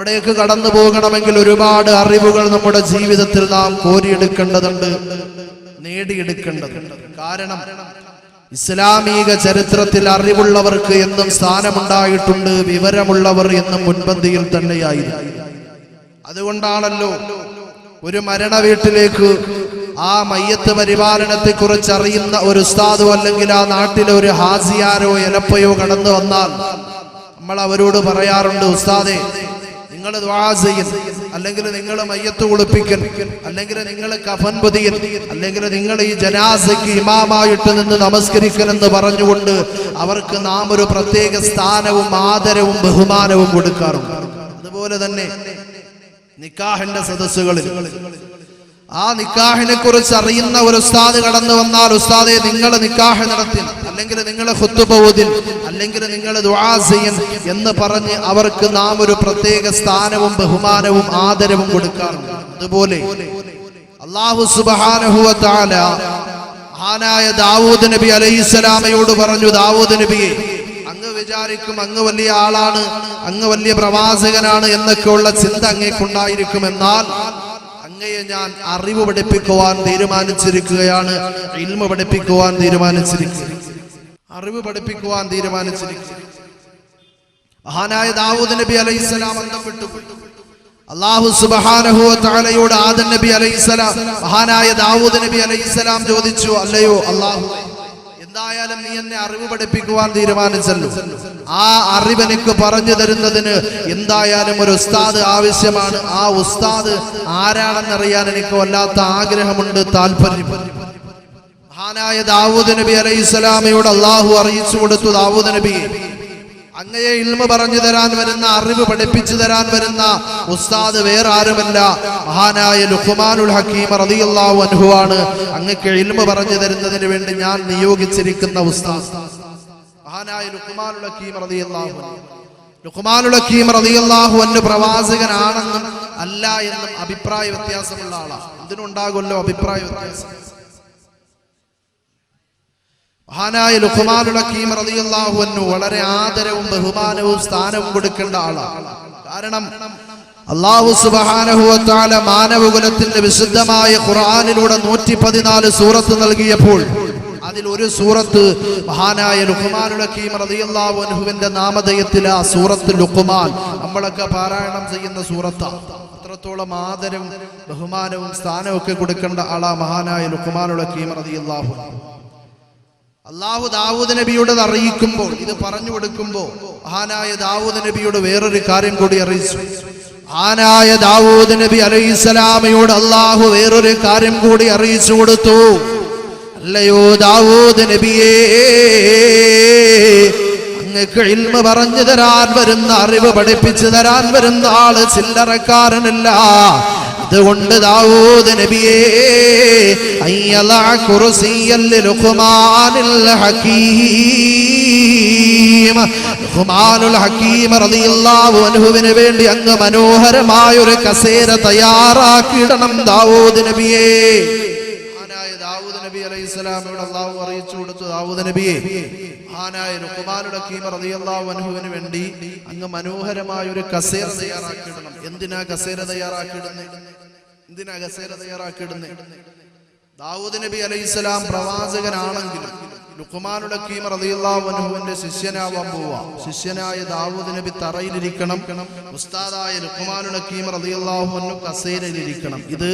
അവിടേക്ക് കടന്നു പോകണമെങ്കിൽ ഒരുപാട് അറിവുകൾ നമ്മുടെ ജീവിതത്തിൽ നാം കോരിയെടുക്കേണ്ടതുണ്ട്, നേടിയെടുക്കേണ്ടതുണ്ട്. കാരണം ഇസ്ലാമിക ചരിത്രത്തിൽ അറിവുള്ളവർക്ക് എന്നും സ്ഥാനമുണ്ടായിട്ടുണ്ട്, വിവരമുള്ളവർ എന്നും മുൻപന്തിയിൽ തന്നെയായിരുന്നു. അതുകൊണ്ടാണല്ലോ ഒരു മരണ വീട്ടിലേക്ക് ആ മയ്യത്ത് പരിപാലനത്തെ കുറിച്ച് അറിയുന്ന ഒരു ഉസ്താദോ അല്ലെങ്കിൽ ആ നാട്ടിലെ ഒരു ഹാസിയാരോ എലപ്പയോ കടന്നു വന്നാൽ നമ്മൾ അവരോട് പറയാറുണ്ട്, ഉസ്താദേ നിങ്ങൾ ദുആ ചെയ്യൻ, അല്ലെങ്കിൽ നിങ്ങൾ മയ്യത്ത് കുളിപ്പിക്കൽ, അല്ലെങ്കിൽ നിങ്ങൾ കഫൻ പൊതിയൽ, അല്ലെങ്കിൽ നിങ്ങൾ ഈ ജനാസയ്ക്ക് ഇമാമായിട്ട് നിന്ന് നമസ്കരിക്കൽ എന്ന് പറഞ്ഞുകൊണ്ട് അവർക്ക് നാം ഒരു പ്രത്യേക സ്ഥാനവും ആദരവും ബഹുമാനവും കൊടുക്കാറുണ്ട്. അതുപോലെ തന്നെ നിക്കാഹിന്റെ സദസ്സുകളിൽ ആ നിക്കാഹിനെ കുറിച്ച് അറിയുന്ന ഒരു ഉസ്താദ് കടന്നു വന്നാൽ, ഉസ്താദെ നിങ്ങൾ നിക്കാഹ് നടത്തി, അല്ലെങ്കിൽ നിങ്ങൾ ഖുത്ബ ഓതി, അല്ലെങ്കിൽ നിങ്ങൾ ദുആ ചെയ്യൻ എന്ന് പറഞ്ഞ് അവർക്ക് നാം ഒരു പ്രത്യേക സ്ഥാനവും ബഹുമാനവും ആദരവും കൊടുക്കാറുണ്ട്. അതുപോലെ അല്ലാഹു സുബ്ഹാനഹു വ തആല മഹാനായ ദാവൂദ് നബി അലൈഹിസ്സലാമയോട് പറഞ്ഞു, ദാവൂദ് നബിയെ, അങ്ങ് വിചാരിക്കും അങ്ങ് വലിയ ആളാണ്, അങ്ങ് വലിയ പ്രവാചകനാണ് എന്നൊക്കെയുള്ള ചിന്ത അങ്ങേക്കുണ്ടായിരിക്കും. എന്നാൽ അങ്ങയെ ഞാൻ അറിവ് പഠിപ്പിക്കുവാൻ തീരുമാനിച്ചിരിക്കുകയാണ്, ഇൽമ പഠിപ്പിക്കുവാൻ തീരുമാനിച്ചിരിക്കുക, അറിവ് പഠിപ്പിക്കുവാൻ തീരുമാനിച്ചിരിക്കുക. മഹാനായ ദാവൂദ് നബി അലൈഹിസ്സലാം ബന്ധപ്പെട്ടു അല്ലാഹു സുബ്ഹാനഹു വ തആലയോട് ആദം നബി അലൈഹിസ്സലാം മഹാനായ ദാവൂദ് നബി അലൈഹിസ്സലാം ചോദിച്ചു, അല്ലയോ അല്ലാഹു, എന്തായാലും നീ എന്നെ അറിവ് പഠിപ്പിക്കുവാൻ തീരുമാനിച്ചല്ലോ, ആ അറിവ് എനിക്ക് പറഞ്ഞു തരുന്നതിന് എന്തായാലും ഒരു ഉസ്താദ് ആവശ്യമാണ്. ആ ഉസ്താദ് ആരാണെന്നറിയാൻ എനിക്ക് വല്ലാത്ത ആഗ്രഹമുണ്ട്, താല്പര്യം. മഹാനായ ദാവൂദ് നബി അലൈഹിസ്സലാമയോട് അല്ലാഹു അറിയിച്ചു കൊടുത്തു, ദാവൂദ് നബിയെ, അങ്ങയെ ഇൽമ പറഞ്ഞു തരാൻ വരുന്ന, അറിവ് പഠിപ്പിച്ചു തരാൻ വരുന്ന ഉസ്താദ് വേറെ ആരുമല്ല, മഹാനായ ലുഖ്മാനുൽ ഹക്കീം റളിയല്ലാഹു അൻഹു ആണ്. അങ്ങക്ക് ഇൽമ പറഞ്ഞു തരുന്നതിന് വേണ്ടി ഞാൻ നിയോഗിച്ചിരിക്കുന്ന ഉസ്താദ് മഹാനായ ലുഖ്മാനുൽ ഹക്കീം റളിയല്ലാഹു അൻഹു. ലുഖ്മാനുൽ ഹക്കീം റളിയല്ലാഹു അൻഹു പ്രവാചകനാണെന്നും അല്ല എന്നും അഭിപ്രായ വ്യത്യാസമുള്ള ആളാണ്. ഇതിനുണ്ടാകുമല്ലോ അഭിപ്രായ വ്യത്യാസം. മഹാനായ ലുഖ്മാനുൽ ഹക്കീം റളിയല്ലാഹു അൻഹു വളരെ ആദരവും ബഹുമാനവും സ്ഥാനവും കൊടുക്കേണ്ട ആളാണ്. കാരണം അല്ലാഹു സുബ്ഹാനഹു വ തആല മാനവകുലത്തിന്റെ വിശുദ്ധമായ ഖുർആനിലൂടെ 114 സൂറത്ത് നൽകിയപ്പോൾ അതിൽ ഒരു സൂറത്ത് മഹാനായ ലുഖ്മാനുൽ ഹക്കീം റളിയല്ലാഹു അൻഹുവിന്റെ നാമധേയത്തിലെ ആ സൂറത്ത് ലുഖ്മാൻ നമ്മളൊക്കെ പാരായണം ചെയ്യുന്ന സൂറത്താണ്. അത്രത്തോളം ആദരവും ബഹുമാനവും സ്ഥാനവും ഒക്കെ കൊടുക്കേണ്ട ആളാ മഹാനായ ലുഖ്മാനുൽ ഹക്കീം റളിയല്ലാഹു അൻഹു. അല്ലാഹു ദാവൂദ് നബിയോട് അറിയിക്കുമ്പോൾ, ഇത് പറഞ്ഞു കൊടുക്കുമ്പോൾ മഹാനായ ദാവൂദ് നബിയോട് വേറൊരു കാര്യം കൂടി അറിയിച്ചു. മഹാനായ ദാവൂദ് നബി അലൈഹിസ്സലാമയോട് അല്ലാഹു വേറൊരു കാര്യം കൂടി അറിയിച്ചു കൊടുത്തു, അല്ലയോ ദാവൂദ് നബിയേ, അങ്ങക്ക് ഇൽമ പറഞ്ഞു തരാൻ വരുന്ന, അറിവ് പഠിപ്പിച്ചു തരാൻ വരുന്ന ആള് ചില്ലറക്കാരനല്ല. അതുകൊണ്ട് ദാവൂദ് നബിയേ, അയ്യലാ കുർസിയൽ ലുഖ്മാനിൽ ഹകീം, ലുഖ്മാനുൽ ഹകീം റളിയല്ലാഹു അൻഹുവിന് വേണ്ടി അങ്ങ് മനോഹരമായ ഒരു കസേര തയ്യാറാക്കിയിടണം ദാവൂദ് നബിയേ. മഹാനായ ദാവൂദ് നബി അലൈഹിസ്സലാമയോട് അല്ലാഹു അറിയിച്ചു കൊടുത്തു, ദാവൂദ് നബിയേ, മഹാനായ ലുഖ്മാനുൽ ഹകീം റളിയല്ലാഹു അൻഹുവിന് വേണ്ടി അങ്ങ് മനോഹരമായ ഒരു കസേര തയ്യാറാക്കിയിടണം. എന്തിനാ കസേര തയ്യാറാക്കിയിടുന്നത്? എന്തിനാ കസേര തയ്യാറാക്കിയിടുന്നത്? ദാവൂദ് നബി അലൈഹിസ്സലാം പ്രവാചകനാണെങ്കിലും ലുഖ്മാനുൽ ഹകീം റളിയല്ലാഹു അൻഹുവിന്റെ ശിഷ്യനാവാൻ പോവാ. ശിഷ്യനായ ദാവൂദ് നബി തറയിലിരിക്കണം, ഉസ്താദായ ലുഖ്മാനുൽ ഹകീം റളിയല്ലാഹു അൻഹു കസേരയിലിരിക്കണം. ഇത്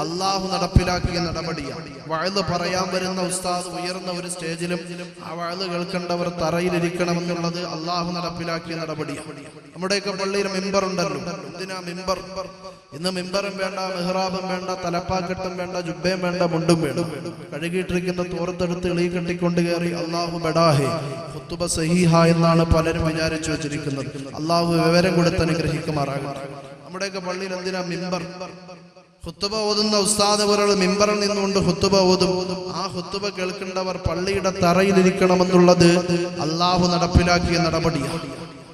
അല്ലാഹു നടപ്പിലാക്കിയ നടപടിയാണ്. വഅദ് പറയാൻ വരുന്ന ഉസ്താദ് ഉയർന്ന ഒരു സ്റ്റേജിലും ആ വഅദ് കേൾക്കേണ്ടവർ തറയിലിരിക്കണം എന്നുള്ളത് അല്ലാഹു നടപ്പിലാക്കിയ നടപടിയാണ്. നമ്മുടെയൊക്കെ പള്ളിയിൽ മിമ്പർ ഉണ്ടല്ലോ. എന്തിനാ മിമ്പർ? ഇന്ന് മിമ്പറും വേണ്ട, മെഹ്റാബും വേണ്ട, തലപ്പാക്കെട്ടും വേണ്ട, ജുബ്ബയും വേണ്ട, മുണ്ടും വേണം. കഴുകിയിട്ടിരിക്കുന്ന തോർത്തെടുത്ത് ഇളി കെട്ടിക്കൊണ്ട് കയറി അല്ലാഹു ബഡാഹെ ഖുത്ബ സഹീഹ എന്നാണ് പലരും വിചാരിച്ചു വെച്ചിരിക്കുന്നത്. അല്ലാഹു വിവരം കൊടുത്ത് അനുഗ്രഹിക്കുമാറാകട്ടെ. നമ്മുടെയൊക്കെ പള്ളിയിൽ എന്തിനാ മിമ്പർ? ഖുത്ബ ഓതുന്ന ഉസ്താദ് ഒരാൾ മിമ്പറിൽ നിന്നുകൊണ്ട് ഖുത്ബ ഓതും. ആ ഖുത്ബ കേൾക്കേണ്ടവർ പള്ളിയുടെ തറയിലിരിക്കണമെന്നുള്ളത് അല്ലാഹു നടപ്പിലാക്കിയ നടപടിയാണ്.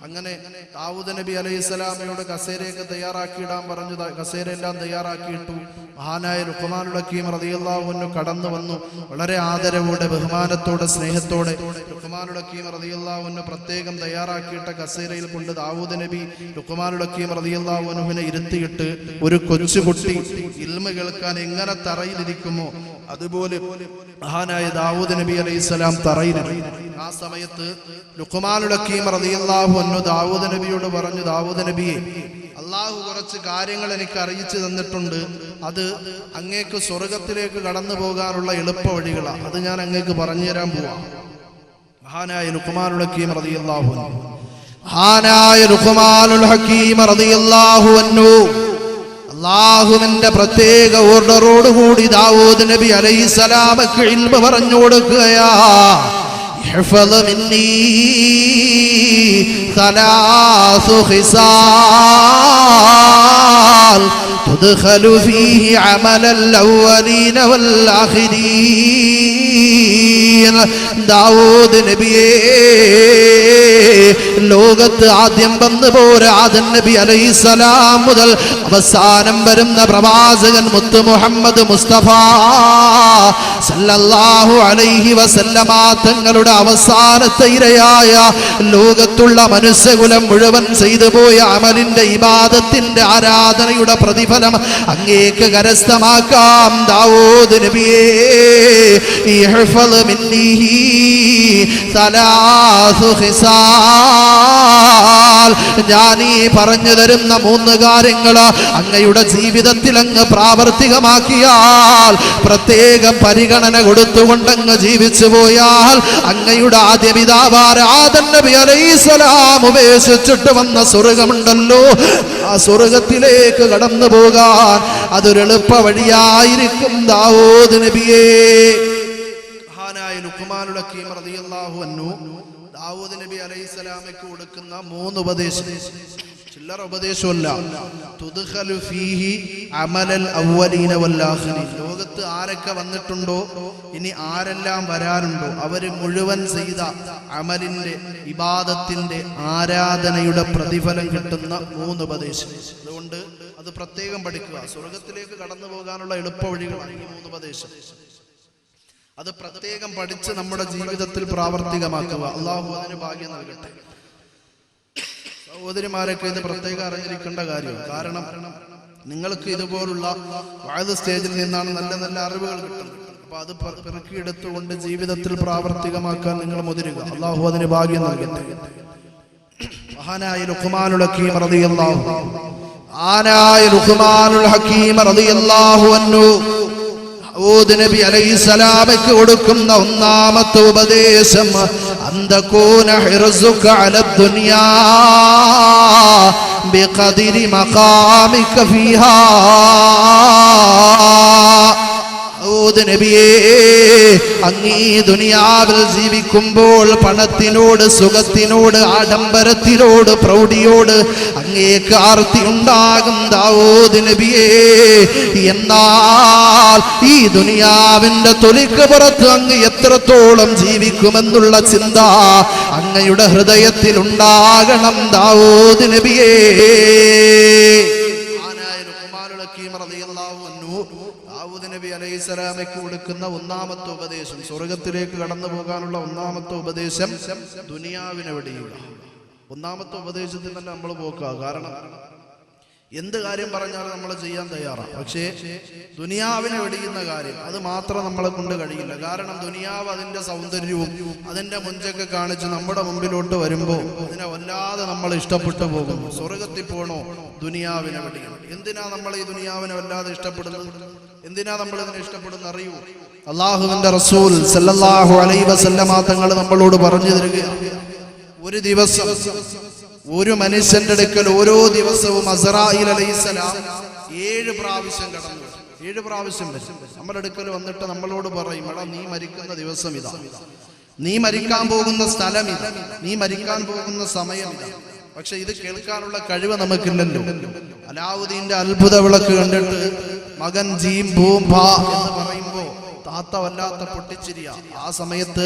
അങ്ങനെ ദാവൂദ് നബി അലൈഹിസ്സലാമയോട് കസേരയൊക്കെ തയ്യാറാക്കിയിടാൻ പറഞ്ഞു. കസേരയെല്ലാം തയ്യാറാക്കിയിട്ടു. മഹാനായ ലുഖ്മാനുൽ ഹകീം റളിയല്ലാഹു അൻഹു കടന്നു വന്നു. വളരെ ആദരവോടെ, ബഹുമാനത്തോടെ, സ്നേഹത്തോടെ ലുഖ്മാനുൽ ഹക്കീം റളിയല്ലാഹു അൻഹു പ്രത്യേകം തയ്യാറാക്കിയിട്ട കസേരയിൽ കൊണ്ട് ദാവൂദ് നബി ലുഖ്മാനുൽ ഹക്കീം റളിയല്ലാഹു അൻഹുവിനെ ഇരുത്തിയിട്ട് ഒരു കൊച്ചുകുട്ടി ഇൽമ കേൾക്കാൻ എങ്ങനെ തറയിലിരിക്കുമോ അതുപോലെ മഹാനായ ദാവൂദ് നബി അലൈഹിസ്സലാം തറയിലിരുന്നു. ആ സമയത്ത് ലുഖ്മാനുൽ ഹക്കീം റളിയല്ലാഹു അൻഹു ദാവൂദ് നബിയോട് പറഞ്ഞു, ദാവൂദ് നബിയെ, അള്ളാഹു കുറച്ച് കാര്യങ്ങൾ എനിക്ക് അറിയിച്ചു തന്നിട്ടുണ്ട്. അത് അങ്ങേക്ക് സ്വർഗത്തിലേക്ക് കടന്നു പോകാനുള്ള എളുപ്പ വഴികളാണ്. അത് ഞാൻ അങ്ങേക്ക് പറഞ്ഞു തരാൻ പോവാം. മഹാനായ ലുഖ്മാനുൽ ഹക്കീം റളിയല്ലാഹു അൻഹു അള്ളാഹുവിന്റെ പ്രത്യേക ഓർഡറോടുകൂടി ദാവൂദ് നബി അലൈഹിസ്സലാമക്ക് ഇൽമ പറഞ്ഞു കൊടുക്കുകയാ. احفظ مني ثلاث خصال تدخل فيه عمل الأولين والآخرين. ദാവൂദ് നബിയേ, ലോകത്ത് ആദ്യം വന്നുപോര ആദം നബി അലൈഹിസ്സലാം മുതൽ അവസാനം വരുന്ന പ്രവാചകൻ മുത്ത് മുഹമ്മദ് മുസ്തഫ സല്ലല്ലാഹു അലൈഹി വസല്ലമ തങ്ങളുടെ അവസാനത്തെ ഇരയായ ലോകത്തുള്ള മനുഷ്യകുലം മുഴുവൻ ചെയ്തു പോയ അമലിന്റെ ഇബാദത്തിന്റെ ആരാധനയുടെ പ്രതിഫലം അങ്ങേക്ക് കരസ്ഥമാക്കാം. ദാവൂദ് നബിയേ, ഇഹ്ഫദ് മിന്നീ സലാസു ഖിസാൽ. ഞാൻ ഈ പറഞ്ഞു തരുന്ന 3 കാര്യങ്ങൾ അങ്ങയുടെ ജീവിതത്തിൽ അങ്ങ് പ്രാവർത്തികമാക്കിയാൽ, പ്രത്യേകം പരിഗണന കൊടുത്തുകൊണ്ട് അങ്ങ് ജീവിച്ചു പോയാൽ, അങ്ങയുടെ ആദ്യ പിതാവായ ആദം നബി അലൈഹിസ്സലാം ഉപേക്ഷിച്ചിട്ട് വന്ന സ്വർഗമുണ്ടല്ലോ, ആ സ്വർഗത്തിലേക്ക് കടന്നു പോകാൻ അതൊരു എളുപ്പ വഴിയായിരിക്കും. ദാവൂദ് നബിയേ, മഹാനായ ലുഖ്മാനുൽ ഹക്കീം റളിയല്ലാഹു അൻഹു ദാവൂദ് നബി അലൈഹിസ്സലാമയ്ക്ക് കൊടുക്കുന്ന 3 ഉപദേശം ചില്ലറ ഉപദേശമല്ല. തുദ്ഖലു ഫീഹി അമലൽ അവ്വലീന വൽ ആഖിരീൻ. ലോകത്ത് ആരൊക്കെ വന്നിട്ടുണ്ടോ, ഇനി ആരെല്ലാം വരാനുണ്ടോ, അവര് മുഴുവൻ ചെയ്ത അമലിന്റെ ഇബാദത്തിന്റെ ആരാധനയുടെ പ്രതിഫലം കിട്ടുന്ന 3 ഉപദേശം. അതുകൊണ്ട് അത് പ്രത്യേകം പഠിക്കുക. സ്വർഗത്തിലേക്ക് കടന്നു പോകാനുള്ള എളുപ്പ വഴികളാണ് ഈ 3 ഉപദേശം. അത് പ്രത്യേകം പഠിച്ച് നമ്മുടെ ജീവിതത്തിൽ പ്രാവർത്തികമാക്കുക. അള്ളാഹു അതിന് ഭാഗ്യം നൽകട്ടെ. സഹോദരിമാരൊക്കെ ഇത് പ്രത്യേകം അറിഞ്ഞിരിക്കേണ്ട കാര്യമാണ്. കാരണം നിങ്ങൾക്ക് ഇതുപോലുള്ള വഅദ് സ്റ്റേജിൽ നിന്നാണ് നല്ല നല്ല അറിവുകൾ കിട്ടുന്നത്. അപ്പൊ അത് പെറുക്കിയെടുത്തുകൊണ്ട് ജീവിതത്തിൽ പ്രാവർത്തികമാക്കാൻ നിങ്ങൾ മുതിരുക. അള്ളാഹു അതിന് ഭാഗ്യം നൽകട്ടെ. മഹാനായ ലുഖ്മാനുൽ ഹക്കീം റളിയല്ലാഹു അൻഹു ദാവൂദ് നബി അലൈഹിസ്സലാമയ്ക്ക് കൊടുക്കുന്ന 1ാമത്തെ ഉപദേശം, അന്തകൂന ഹിർസുക അലദ് ദുനിയാ ബിഖദരി മഖാമിക ഫീഹാ. ദാവൂദ് നബിയേ, അങ്ങീ ദുനിയാവിൽ ജീവിക്കുമ്പോൾ പണത്തിനോട്, സുഖത്തിനോട്, ആഡംബരത്തിനോട്, പ്രൗഢിയോട് അങ്ങേക്ക് ആർത്തി ഉണ്ടാകും ദാവൂദ് നബിയേ. എന്നാൽ ഈ ദുനിയാവിന്റെ തൊലിക്ക് പുറത്ത് അങ്ങ് എത്രത്തോളം ജീവിക്കുമെന്നുള്ള ചിന്ത അങ്ങയുടെ ഹൃദയത്തിൽ ഉണ്ടാകണം ദാവൂദ് നബിയേ. ദാവൂദ് നബി അലൈഹിസ്സലാമയ്ക്ക് കൊടുക്കുന്ന 1ാമത്തെ ഉപദേശം, സ്വർഗത്തിലേക്ക് കടന്നു പോകാനുള്ള 1ാമത്തെ ഉപദേശം, ദുനിയാവിനെ വെടിയുക. 1ാമത്തെ ഉപദേശത്തിൽ തന്നെ നമ്മൾ പോക്കുക. കാരണം എന്ത് കാര്യം പറഞ്ഞാലും നമ്മൾ ചെയ്യാൻ തയ്യാറാണ്. പക്ഷേ ദുനിയാവിനെ വെടിയുന്ന കാര്യം അത് മാത്രം നമ്മളെ കൊണ്ട് കഴിയില്ല. കാരണം ദുനിയാവ് അതിന്റെ സൗന്ദര്യവും അതിന്റെ മുഞ്ചൊക്കെ കാണിച്ച് നമ്മുടെ മുമ്പിലോട്ട് വരുമ്പോൾ അതിനെ വല്ലാതെ നമ്മൾ ഇഷ്ടപ്പെട്ടു പോകും. സ്വർഗത്തിൽ പോകണോ, ദുനിയാവിനെ വെടിയണം. എന്തിനാ നമ്മൾ ഈ ദുനിയാവിനെ വല്ലാതെ ഇഷ്ടപ്പെടുന്നത്? എന്തിനാ നമ്മൾ ഇതിനെ ഇഷ്ടപ്പെടുന്ന അറിയൂ? അള്ളാഹുവിന്റെ റസൂൽ സല്ലല്ലാഹു അലൈഹി വസല്ലമ തങ്ങൾ നമ്മളോട് പറഞ്ഞു തരികയാണ്, ഒരു ദിവസം ഒരു മനുഷ്യന്റെ അടുക്കൽ ഓരോ ദിവസവും അസ്റായീൽ അലൈഹിസ്സലാം 7 പ്രാവശ്യം കടന്നു വരും. 7 പ്രാവശ്യം വരും. നമ്മുടെ അടുക്കൽ വന്നിട്ട് നമ്മളോട് പറയും, എടാ നീ മരിക്കുന്ന ദിവസം ഇതാ, നീ മരിക്കാൻ പോകുന്ന സ്ഥലം ഇതാ, നീ മരിക്കാൻ പോകുന്ന സമയം ഇതാ. പക്ഷെ ഇത് കേൾക്കാനുള്ള കഴിവ് നമുക്കില്ലല്ലോ. അലാവുദ്ദീന്റെ അത്ഭുത വിളക്ക് കണ്ടിട്ട് മകൻ ജീം ഭൂം ഭാ എന്ന് പറയുമ്പോ താത്ത വല്ലാത്ത പൊട്ടിച്ചിരിയ. ആ സമയത്ത്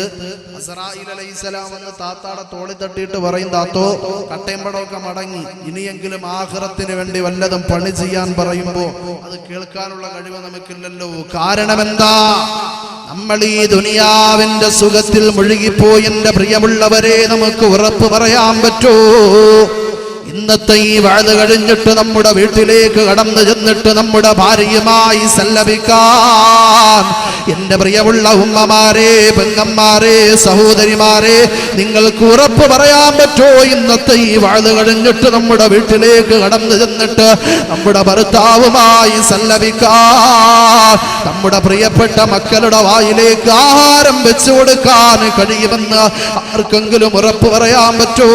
അസ്റായീൽ അലൈഹിസ്സലാം വന്ന് താത്താടെ തോളി തട്ടിയിട്ട് പറയും, താത്തോ കട്ടയമ്പടമൊക്കെ മടങ്ങി, ഇനിയെങ്കിലും ആഖിറത്തിന് വേണ്ടി വല്ലതും പണി ചെയ്യാൻ പറയുമ്പോ അത് കേൾക്കാനുള്ള കഴിവ് നമുക്കില്ലല്ലോ. കാരണം എന്താ? നമ്മൾ ഈ ദുനിയാവിന്റെ സുഖത്തിൽ മുഴുകിപ്പോയി എന്റെ പ്രിയമുള്ളവരെ നമുക്ക് ഉറപ്പ് പറയാൻ പറ്റോ? ഇന്നത്തെ ഈ വഅദ് കഴിഞ്ഞിട്ട് നമ്മുടെ വീട്ടിലേക്ക് കടന്നു ചെന്നിട്ട് നമ്മുടെ ഭാര്യയുമായി സല്ലപിക്കാൻ എന്റെ പ്രിയമുള്ള ഉമ്മമാരെ, പെങ്ങന്മാരെ, സഹോദരിമാരെ, നിങ്ങൾക്ക് ഉറപ്പ് പറയാൻ പറ്റോ? ഇന്നത്തെ ഈ വഅദ് കഴിഞ്ഞിട്ട് നമ്മുടെ വീട്ടിലേക്ക് കടന്നു ചെന്നിട്ട് നമ്മുടെ ഭർത്താവുമായി സല്ലപിക്കാൻ, നമ്മുടെ പ്രിയപ്പെട്ട മക്കളുടെ വായിലേക്ക് ആഹാരം വെച്ചു കൊടുക്കാൻ കഴിയുമെന്ന് ആർക്കെങ്കിലും ഉറപ്പ് പറയാൻ പറ്റോ?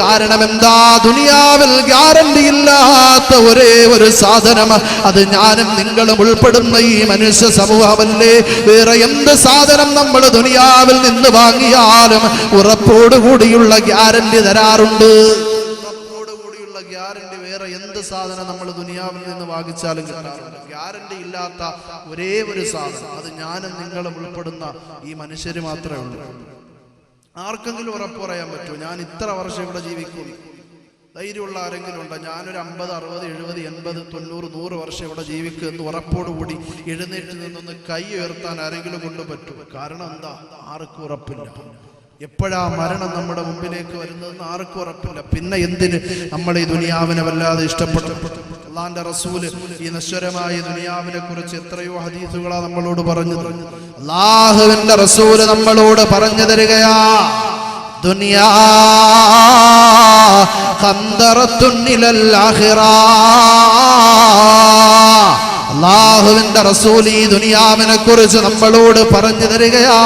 കാരണം എന്താ? ദുനിയാവിൽ ഗ്യാരണ്ടി ഇല്ലാത്ത ഒരേ ഒരു സാധനം, അത് ഞാനും നിങ്ങളും ഉൾപ്പെടുന്ന ഈ മനുഷ്യ സമൂഹമല്ലേ. വേറെ എന്ത് സാധനം നമ്മൾ ദുനിയാവിൽ നിന്ന് വാങ്ങിയാലും ഉറപ്പോടുകൂടിയുള്ള ഗ്യാരണ്ടി തരാറുണ്ട്. ഉറപ്പോടുകൂടിയുള്ള ഗ്യാരണ്ടി വേറെ എന്ത് സാധനം നമ്മൾ ദുനിയാവിൽ നിന്ന് വാങ്ങിച്ചാലും കിട്ടാറുണ്ട്. ഗ്യാരണ്ടി ഇല്ലാത്ത ഒരേ ഒരു സാധനം, അത് ഞാനും നിങ്ങളും ഉൾപ്പെടുന്ന ഈ മനുഷ്യര് മാത്രമേ ഉള്ളൂ. ആർക്കെങ്കിലും ഉറപ്പ് പറയാൻ പറ്റുമോ? ഞാൻ ഇത്ര വർഷം ഇവിടെ ജീവിക്കും? ധൈര്യമുള്ള ആരെങ്കിലും ഉണ്ടോ? ഞാനൊരു 50, 60, 70, 80, 90, 100 വർഷം ഇവിടെ ജീവിക്കുക എന്ന് ഉറപ്പോടുകൂടി എഴുന്നേറ്റ് നിന്നൊന്ന് കൈ ഉയർത്താൻ ആരെങ്കിലും കൊണ്ട് പറ്റും? കാരണം എന്താ? ആർക്കും ഉറപ്പില്ല. എപ്പോഴാ മരണം നമ്മുടെ മുമ്പിലേക്ക് വരുന്നതെന്ന് ആർക്കും ഉറപ്പില്ല. പിന്നെ എന്തിന് നമ്മൾ ഈ ദുനിയാവിനെ വല്ലാതെ ഇഷ്ടപ്പെട്ടു? അള്ളാന്റെ റസൂല് ഈ നശ്വരമായ ദുനിയാവിനെ കുറിച്ച് എത്രയോ ഹദീസുകളാ നമ്മളോട് പറഞ്ഞത്. അള്ളാഹുവിന്റെ റസൂല് നമ്മളോട് പറഞ്ഞു തരികയാ, ദുനിയാ ഖന്തറത്തുൻ ഇലൽ ആഖിറ. അല്ലാഹുവിന്റെ റസൂൽ ഈ ദുനിയാവിനെ കുറിച്ച് നമ്മളോട് പറഞ്ഞു തരികയാ,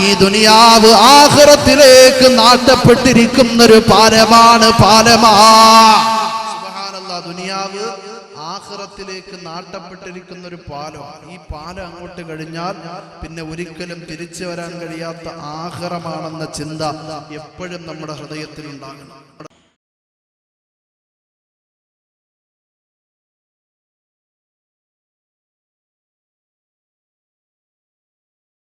ഈ ദുനിയാവ് ആഖിറത്തിലേക്ക് നാട്ടപ്പെട്ടിരിക്കുന്ന ഒരു പാലമാണ്, പാലമാ. സുബ്ഹാനല്ലാഹ്, ദുനിയാവ് ആഖിറത്തിലേക്ക് നാട്ടപ്പെട്ടിരിക്കുന്ന ഒരു പാലം. ഈ പാലം അങ്ങോട്ട് കഴിഞ്ഞാൽ പിന്നെ ഒരിക്കലും തിരിച്ചു വരാൻ കഴിയാത്ത ആഖിറമാണെന്ന ചിന്ത എപ്പോഴും നമ്മുടെ ഹൃദയത്തിൽ ഉണ്ടാകണം.